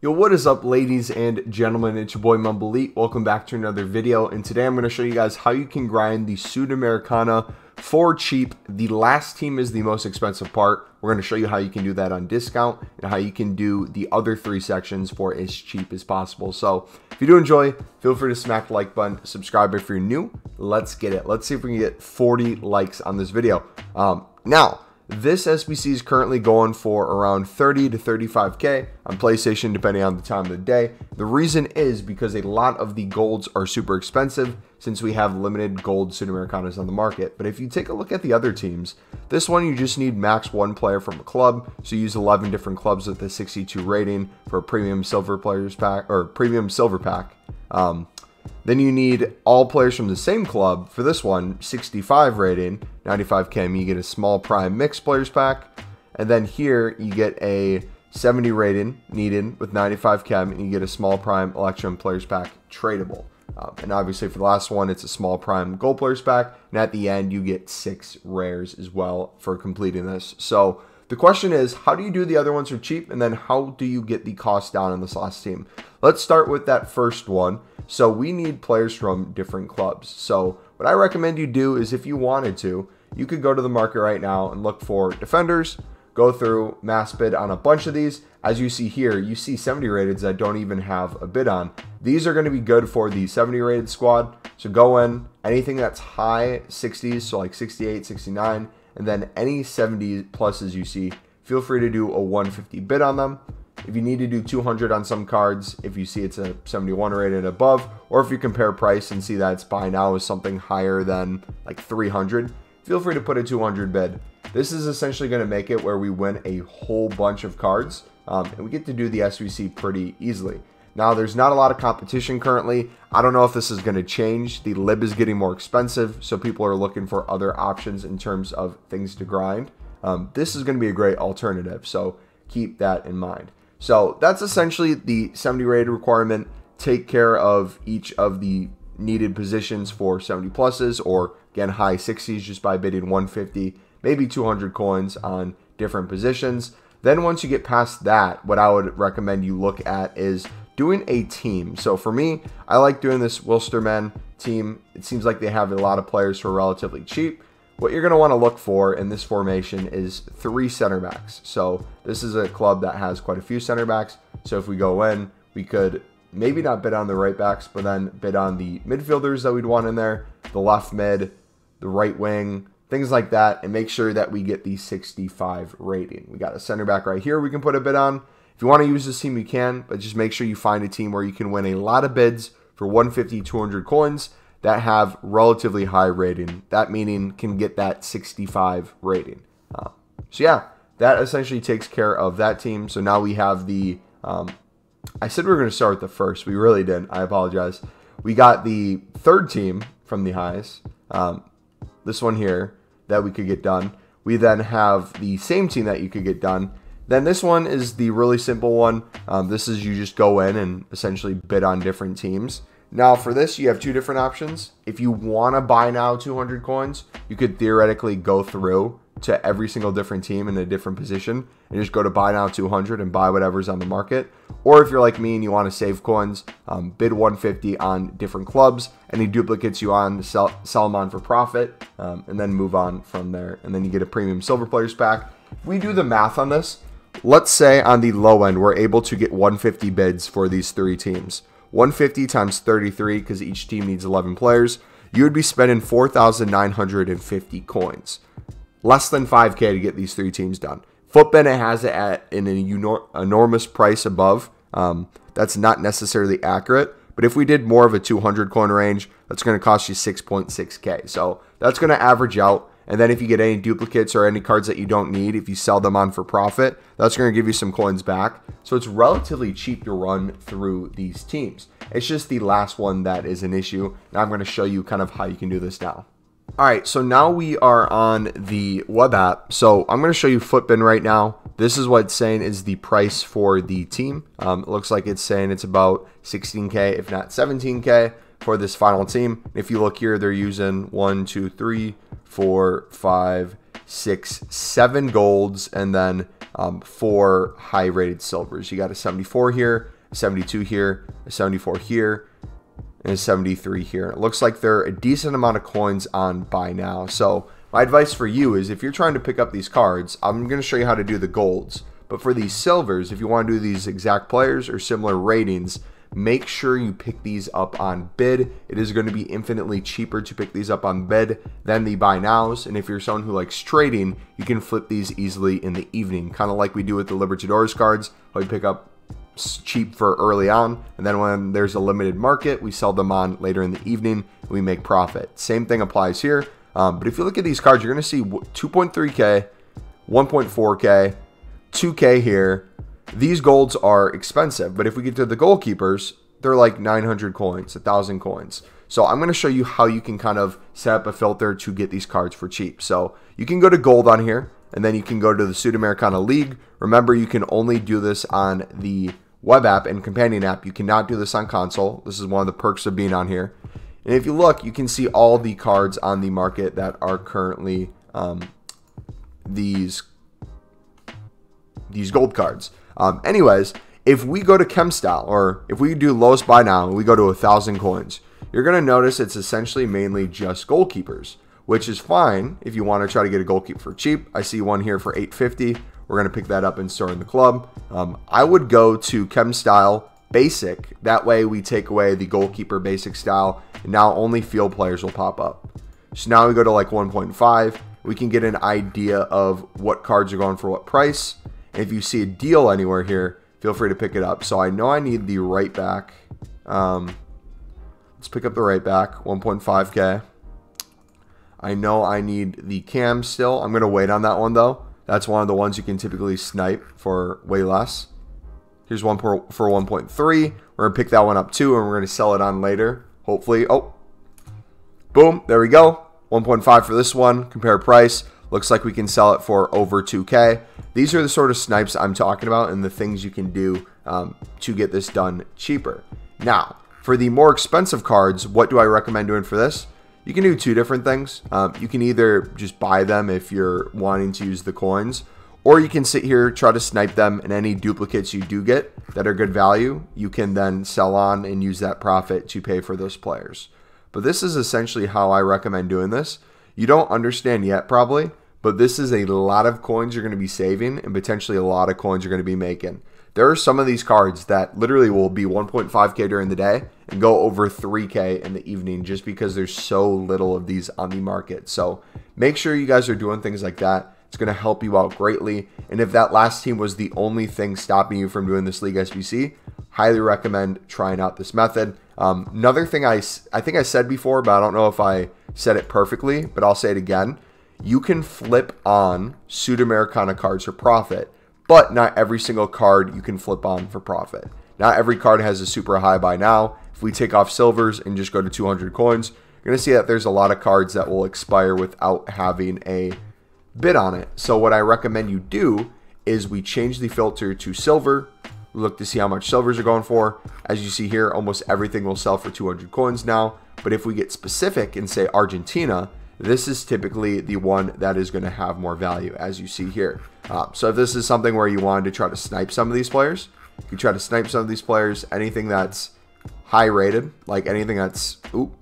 Yo, what is up, ladies and gentlemen? It's your boy MumboElite. Welcome back to another video, and today I'm going to show you guys how you can grind the Sudamericana for cheap. The last team is the most expensive part. We're going to show you how you can do that on discount and how you can do the other three sections for as cheap as possible. So if you do enjoy, feel free to smack the like button, subscribe if you're new. Let's get it. Let's see if we can get 40 likes on this video. Now, this SBC is currently going for around 30 to 35K on PlayStation, depending on the time of the day. The reason is because a lot of the golds are super expensive since we have limited gold Sudamericanas on the market. But if you take a look at the other teams, this one you just need max one player from a club. So you use 11 different clubs with a 62 rating for a premium silver players pack or premium silver pack. Then you need all players from the same club. For this one, 65 rating, 95 chem, you get a small prime mixed players pack. And then here you get a 70 rating needed with 95 chem, and you get a small prime electrum players pack tradable. And obviously for the last one, it's a small prime gold players pack. And at the end, you get 6 rares as well for completing this. So the question is, how do you do the other ones for cheap? And then how do you get the cost down in this last team? Let's start with that first one. So we need players from different clubs. So what I recommend you do is, if you wanted to, you could go to the market right now and look for defenders, go through mass bid on a bunch of these. As you see here, you see 70 rated that don't even have a bid on. These are going to be good for the 70 rated squad. So go in, anything that's high 60s, so like 68, 69, and then any 70 pluses you see, feel free to do a 150 bid on them. If you need to do 200 on some cards, if you see it's a 71 rated and above, or if you compare price and see that it's buy now is something higher than like 300, feel free to put a 200 bid. This is essentially going to make it where we win a whole bunch of cards, and we get to do the SBC pretty easily. Now, there's not a lot of competition currently. I don't know if this is going to change. The lib is getting more expensive, so people are looking for other options in terms of things to grind. This is going to be a great alternative, so keep that in mind. So that's essentially the 70 rated requirement. Take care of each of the needed positions for 70 pluses, or again high 60s, just by bidding 150, maybe 200 coins on different positions. Then once you get past that, what I would recommend you look at is doing a team. So for me, I like doing this Wilstermann team. It seems like they have a lot of players who are relatively cheap. What you're going to want to look for in this formation is 3 center backs. So this is a club that has quite a few center backs. So if we go in, we could maybe not bid on the right backs, but then bid on the midfielders that we'd want in there, the left mid, the right wing, things like that, and make sure that we get the 65 rating. We got a center back right here we can put a bid on. If you want to use this team, you can, but just make sure you find a team where you can win a lot of bids for 150, 200 coins that have relatively high rating. That meaning can get that 65 rating. So yeah, that essentially takes care of that team. So now we have the, I said we were going to start with the first. We really didn't. I apologize. We got the third team from the highest. This one here that we could get done. We then have the same team that you could get done. Then this one is the really simple one. This is you just go in and essentially bid on different teams. Now for this, you have 2 different options. If you want to buy now 200 coins, you could theoretically go through to every single different team in a different position and just go to buy now 200 and buy whatever's on the market. Or if you're like me and you want to save coins, bid 150 on different clubs. Any duplicates you on, sell them on for profit, and then move on from there. And then you get a premium silver players pack. If we do the math on this, let's say on the low end, we're able to get 150 bids for these 3 teams. 150 times 33, because each team needs 11 players, you would be spending 4,950 coins. Less than 5K to get these 3 teams done. Footbin has it at an enormous price above. That's not necessarily accurate, but if we did more of a 200 coin range, that's going to cost you 6.6K. So that's going to average out. And then if you get any duplicates or any cards that you don't need, if you sell them on for profit, that's going to give you some coins back. So it's relatively cheap to run through these teams. It's just the last one that is an issue. Now I'm going to show you kind of how you can do this now. All right, so now we are on the web app. So I'm going to show you Footbin right now. This is what it's saying is the price for the team. It looks like it's saying it's about 16K, if not 17K for this final team. If you look here, they're using 1, 2, 3, 4, 5, 6, 7 golds, and then 4 high rated silvers. You got a 74 here, a 72 here, a 74 here, and a 73 here. It looks like they're a decent amount of coins on buy now. So my advice for you is if you're trying to pick up these cards, I'm going to show you how to do the golds. But for these silvers, if you want to do these exact players or similar ratings, make sure you pick these up on bid. It is going to be infinitely cheaper to pick these up on bid than the buy nows. And if you're someone who likes trading, you can flip these easily in the evening, kind of like we do with the Libertadores cards. We pick up cheap for early on, and then when there's a limited market, we sell them on later in the evening. We make profit. Same thing applies here. But if you look at these cards, you're going to see 2.3K, 1.4K, 2K here. These golds are expensive, but if we get to the goalkeepers, they're like 900 coins, 1,000 coins. So I'm going to show you how you can kind of set up a filter to get these cards for cheap. So you can go to gold on here, and then you can go to the Sudamericana League. Remember, you can only do this on the web app and companion app. You cannot do this on console. This is one of the perks of being on here. And if you look, you can see all the cards on the market that are currently these gold cards. Anyways, if we go to Chem Style, or if we do lowest buy now and we go to 1,000 coins, you're going to notice it's essentially mainly just goalkeepers, which is fine if you want to try to get a goalkeeper for cheap. I see one here for 850. We're going to pick that up and store in the club. I would go to Chem Style Basic. That way we take away the goalkeeper basic style, and now only field players will pop up. So now we go to like 1.5. We can get an idea of what cards are going for what price. And if you see a deal anywhere here, feel free to pick it up. So I know I need the right back. Let's pick up the right back, 1.5K. I know I need the cam still. I'm going to wait on that one though. That's one of the ones you can typically snipe for way less. Here's one for 1.3. We're going to pick that one up too, and we're going to sell it on later, hopefully. Oh, boom, there we go. 1.5 for this one. Compare price. Looks like we can sell it for over 2K. These are the sort of snipes I'm talking about and the things you can do to get this done cheaper. Now, for the more expensive cards, what do I recommend doing for this? You can do two different things. You can either just buy them if you're wanting to use the coins, or you can sit here, try to snipe them, and any duplicates you do get that are good value, you can then sell on and use that profit to pay for those players. But this is essentially how I recommend doing this. You don't understand yet probably, but this is a lot of coins you're going to be saving and potentially a lot of coins you're going to be making. There are some of these cards that literally will be 1.5K during the day and go over 3K in the evening just because there's so little of these on the market. So make sure you guys are doing things like that. It's going to help you out greatly. And if that last team was the only thing stopping you from doing this league SBC, highly recommend trying out this method. Another thing I think I said before, but I don't know if I said it perfectly, but I'll say it again. You can flip on Sudamericana cards for profit, but not every single card you can flip on for profit. Not every card has a super high buy now. If we take off silvers and just go to 200 coins, you're going to see that there's a lot of cards that will expire without having a bid on it. So what I recommend you do is we change the filter to silver. Look to see how much silvers are going for. As you see here, almost everything will sell for 200 coins now. But if we get specific and say Argentina, this is typically the one that is going to have more value, as you see here. So if this is something where you wanted to try to snipe some of these players, you can try to snipe some of these players. Anything that's high rated, like anything that's, ooh,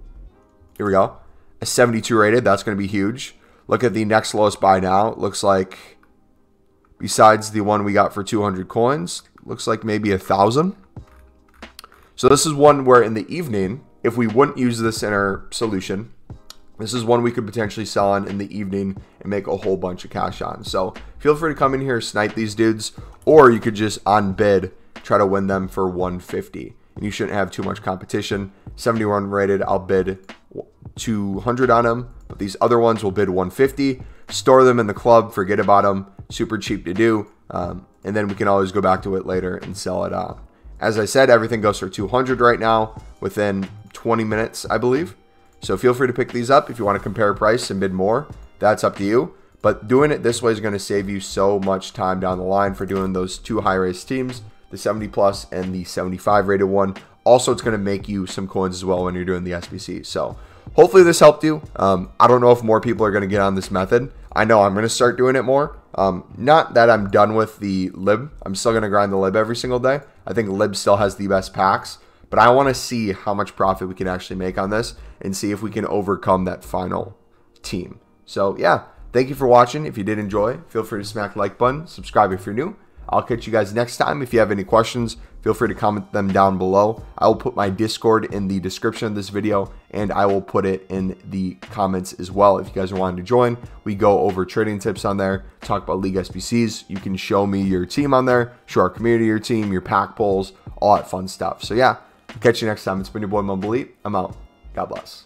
here we go, a 72 rated, that's going to be huge. Look at the next lowest buy now. It looks like, besides the one we got for 200 coins, looks like maybe 1,000. So this is one where in the evening, if we wouldn't use this in our solution, this is one we could potentially sell on in the evening and make a whole bunch of cash on. So feel free to come in here, snipe these dudes, or you could just on bid try to win them for 150. And you shouldn't have too much competition. 71 rated, I'll bid 200 on them, but these other ones will bid 150. Store them in the club, forget about them. Super cheap to do, and then we can always go back to it later and sell it on. As I said, everything goes for 200 right now within 20 minutes, I believe. So feel free to pick these up if you want to compare price and bid more. That's up to you. But doing it this way is going to save you so much time down the line for doing those two high-rated teams, the 70 plus and the 75 rated one. Also, it's going to make you some coins as well when you're doing the SBC. So hopefully this helped you. I don't know if more people are going to get on this method. I know I'm going to start doing it more. Not that I'm done with the lib. I'm still going to grind the lib every single day. I think lib still has the best packs, but I want to see how much profit we can actually make on this and see if we can overcome that final team. So yeah, thank you for watching. If you did enjoy, feel free to smack the like button, subscribe if you're new. I'll catch you guys next time. If you have any questions, feel free to comment them down below. I will put my Discord in the description of this video, and I will put it in the comments as well. If you guys are wanting to join, we go over trading tips on there, talk about League SBCs. You can show me your team on there, show our community your team, your pack polls, all that fun stuff. So yeah, I'll catch you next time. It's been your boy MumboElite. I'm out. God bless.